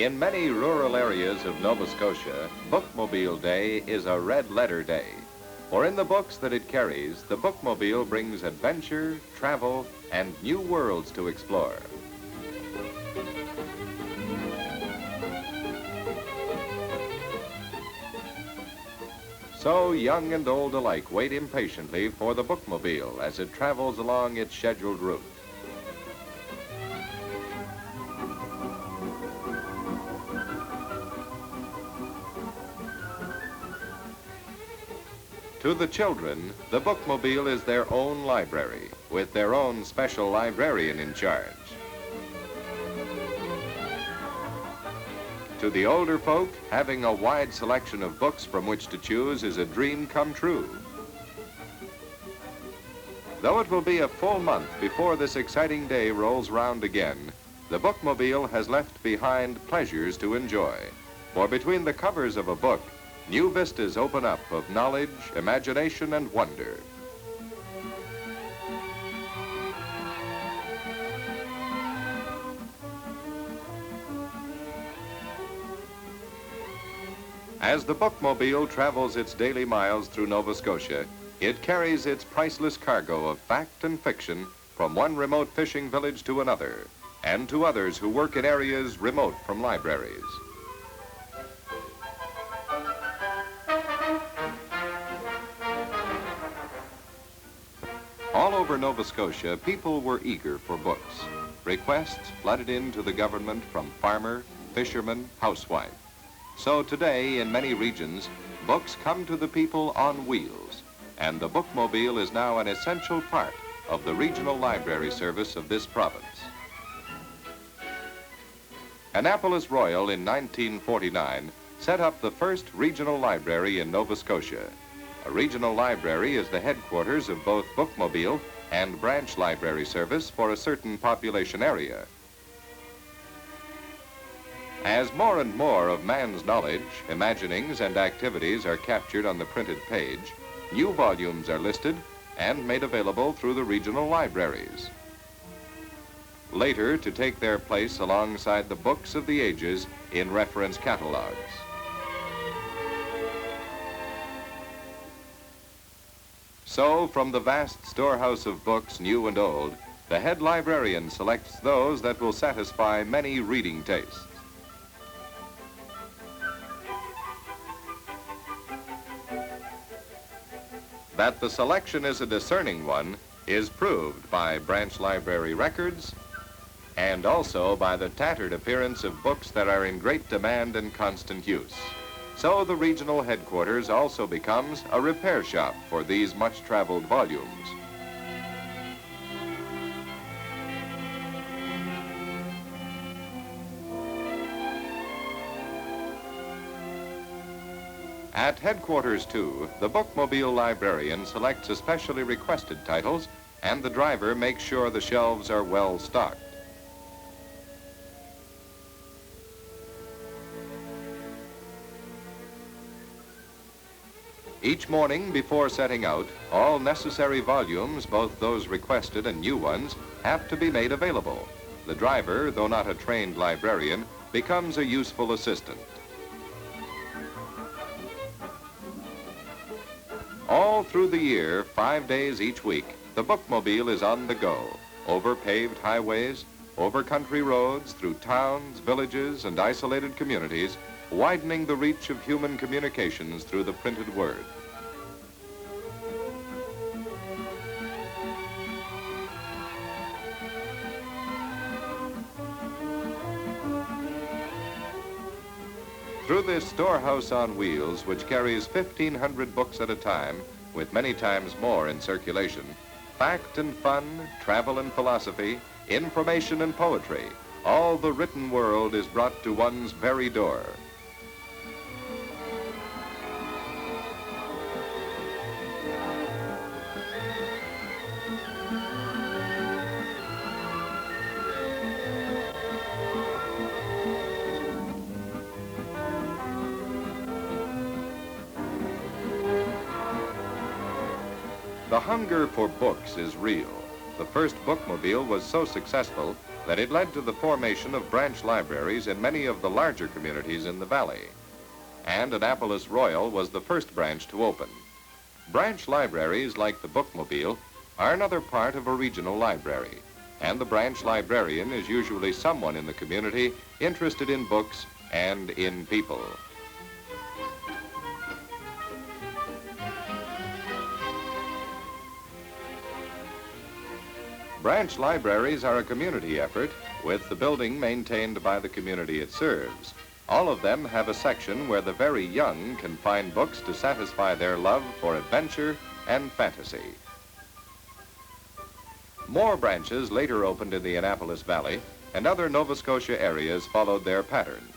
In many rural areas of Nova Scotia, Bookmobile Day is a red-letter day. For in the books that it carries, the bookmobile brings adventure, travel, and new worlds to explore. So young and old alike wait impatiently for the bookmobile as it travels along its scheduled route. To the children, the bookmobile is their own library, with their own special librarian in charge. To the older folk, having a wide selection of books from which to choose is a dream come true. Though it will be a full month before this exciting day rolls round again, the bookmobile has left behind pleasures to enjoy. For between the covers of a book, new vistas open up of knowledge, imagination, and wonder. As the bookmobile travels its daily miles through Nova Scotia, it carries its priceless cargo of fact and fiction from one remote fishing village to another, and to others who work in areas remote from libraries. All over Nova Scotia, people were eager for books. Requests flooded into the government from farmer, fisherman, housewife. So today, in many regions, books come to the people on wheels, and the bookmobile is now an essential part of the regional library service of this province. Annapolis Royal in 1949 set up the first regional library in Nova Scotia. A regional library is the headquarters of both bookmobile and branch library service for a certain population area. As more and more of man's knowledge, imaginings, and activities are captured on the printed page, new volumes are listed and made available through the regional libraries, later to take their place alongside the books of the ages in reference catalogs. So, from the vast storehouse of books, new and old, the head librarian selects those that will satisfy many reading tastes. That the selection is a discerning one is proved by branch library records and also by the tattered appearance of books that are in great demand and constant use. So the regional headquarters also becomes a repair shop for these much-traveled volumes. At headquarters, too, the bookmobile librarian selects especially requested titles, and the driver makes sure the shelves are well stocked. Each morning before setting out, all necessary volumes, both those requested and new ones, have to be made available. The driver, though not a trained librarian, becomes a useful assistant. All through the year, 5 days each week, the bookmobile is on the go, over paved highways, over country roads, through towns, villages, and isolated communities, widening the reach of human communications through the printed word. Through this storehouse on wheels, which carries 1,500 books at a time, with many times more in circulation, fact and fun, travel and philosophy, information and poetry, all the written world is brought to one's very door. The hunger for books is real. The first bookmobile was so successful that it led to the formation of branch libraries in many of the larger communities in the valley. And Annapolis Royal was the first branch to open. Branch libraries, like the bookmobile, are another part of a regional library, and the branch librarian is usually someone in the community interested in books and in people. Branch libraries are a community effort, with the building maintained by the community it serves. All of them have a section where the very young can find books to satisfy their love for adventure and fantasy. More branches later opened in the Annapolis Valley, and other Nova Scotia areas followed their pattern.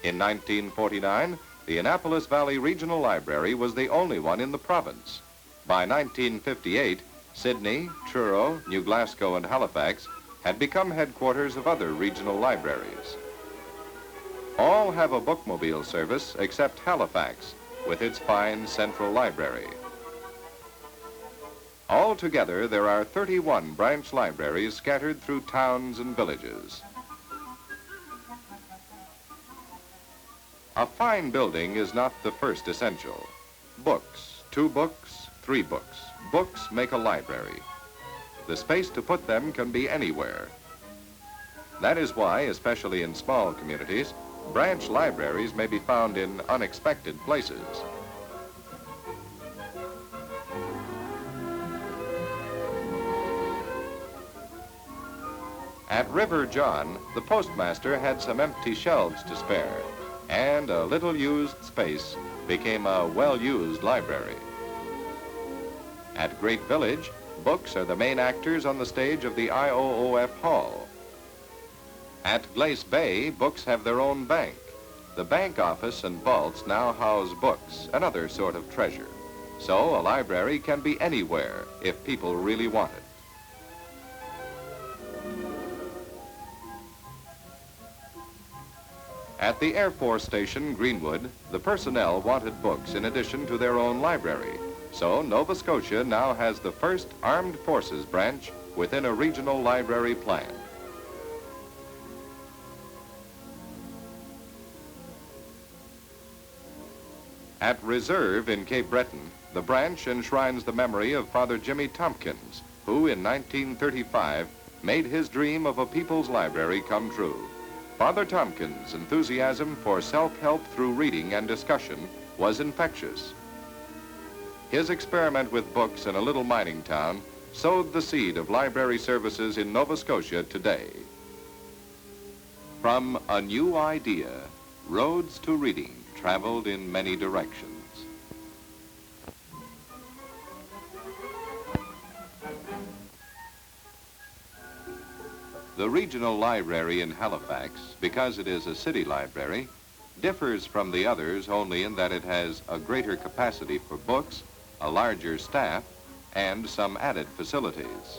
In 1949, the Annapolis Valley Regional Library was the only one in the province. By 1958, Sydney, Truro, New Glasgow, and Halifax had become headquarters of other regional libraries. All have a bookmobile service except Halifax, with its fine central library. Altogether, there are 31 branch libraries scattered through towns and villages. A fine building is not the first essential. Books, 2 books, 3 books. Books make a library. The space to put them can be anywhere. That is why, especially in small communities, branch libraries may be found in unexpected places. At River John, the postmaster had some empty shelves to spare, and a little used space became a well-used library. At Great Village, books are the main actors on the stage of the IOOF Hall. At Glace Bay, books have their own bank. The bank office and vaults now house books, another sort of treasure. So a library can be anywhere if people really want it. At the Air Force Station, Greenwood, the personnel wanted books in addition to their own library. So Nova Scotia now has the first Armed Forces branch within a regional library plan. At Reserve in Cape Breton, the branch enshrines the memory of Father Jimmy Tompkins, who in 1935 made his dream of a people's library come true. Father Tompkins' enthusiasm for self-help through reading and discussion was infectious. His experiment with books in a little mining town sowed the seed of library services in Nova Scotia today. From a new idea, roads to reading traveled in many directions. The regional library in Halifax, because it is a city library, differs from the others only in that it has a greater capacity for books, a larger staff, and some added facilities.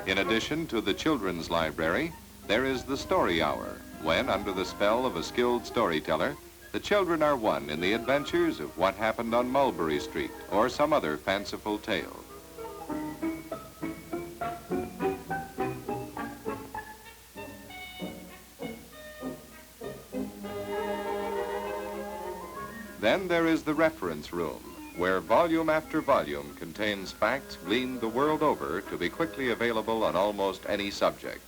In addition to the children's library, there is the story hour, when, under the spell of a skilled storyteller, the children are won in the adventures of what happened on Mulberry Street or some other fanciful tale. Then there is the reference room, where volume after volume contains facts gleaned the world over to be quickly available on almost any subject.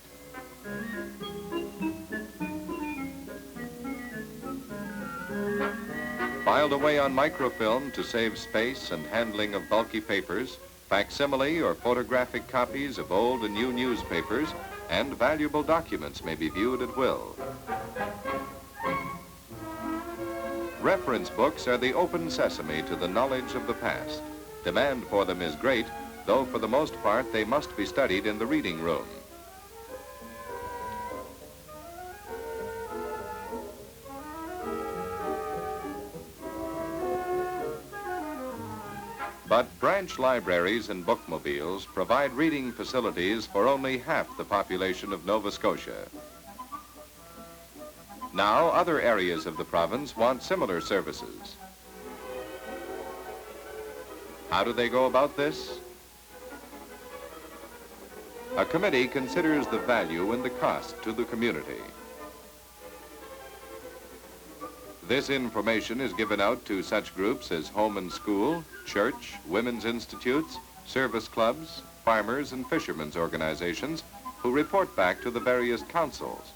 Filed away on microfilm to save space and handling of bulky papers, facsimile or photographic copies of old and new newspapers and valuable documents may be viewed at will. Reference books are the open sesame to the knowledge of the past. Demand for them is great, though for the most part they must be studied in the reading room. But branch libraries and bookmobiles provide reading facilities for only half the population of Nova Scotia. Now, other areas of the province want similar services. How do they go about this? A committee considers the value and the cost to the community. This information is given out to such groups as home and school, church, women's institutes, service clubs, farmers and fishermen's organizations, who report back to the various councils.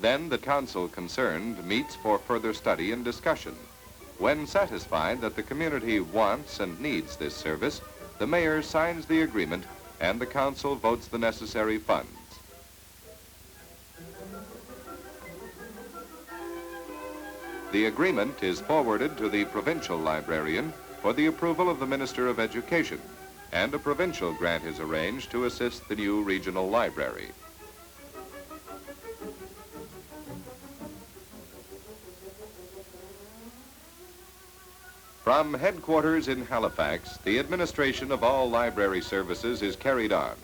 Then the council concerned meets for further study and discussion. When satisfied that the community wants and needs this service, the mayor signs the agreement and the council votes the necessary funds. The agreement is forwarded to the provincial librarian for the approval of the Minister of Education, and a provincial grant is arranged to assist the new regional library. From headquarters in Halifax, the administration of all library services is carried on.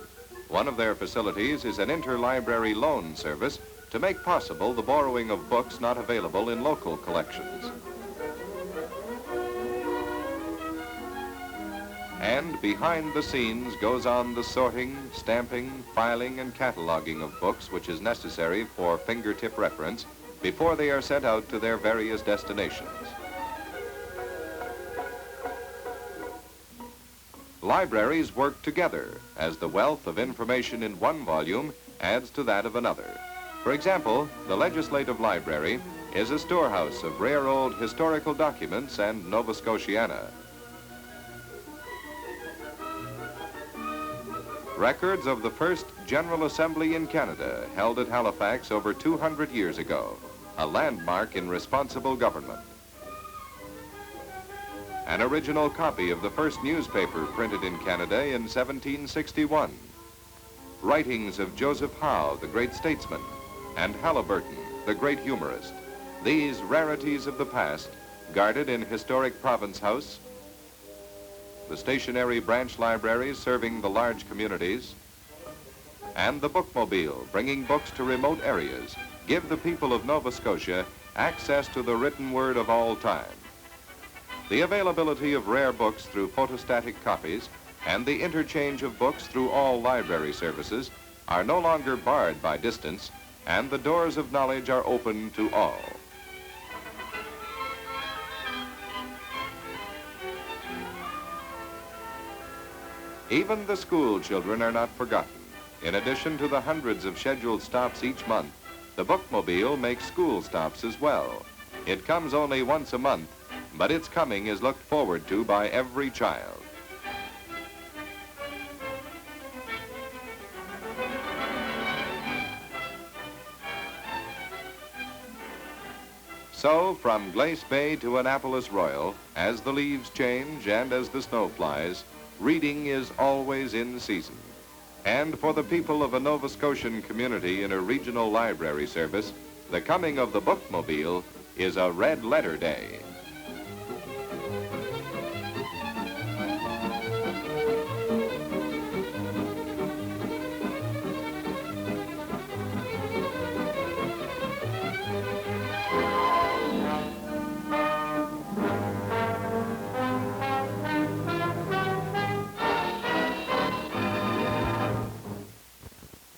One of their facilities is an interlibrary loan service to make possible the borrowing of books not available in local collections. And behind the scenes goes on the sorting, stamping, filing, and cataloging of books which is necessary for fingertip reference before they are sent out to their various destinations. Libraries work together as the wealth of information in one volume adds to that of another. For example, the Legislative Library is a storehouse of rare old historical documents and Nova Scotiana. Records of the first General Assembly in Canada, held at Halifax over 200 years ago, a landmark in responsible government. An original copy of the first newspaper printed in Canada in 1761. Writings of Joseph Howe, the great statesman, and Halliburton, the great humorist. These rarities of the past, guarded in historic Province House, the stationary branch libraries serving the large communities, and the bookmobile bringing books to remote areas, give the people of Nova Scotia access to the written word of all time. The availability of rare books through photostatic copies and the interchange of books through all library services are no longer barred by distance, and the doors of knowledge are open to all. Even the school children are not forgotten. In addition to the hundreds of scheduled stops each month, the bookmobile makes school stops as well. It comes only once a month, but its coming is looked forward to by every child. So, from Glace Bay to Annapolis Royal, as the leaves change and as the snow flies, reading is always in season. And for the people of a Nova Scotian community in a regional library service, the coming of the bookmobile is a red letter day.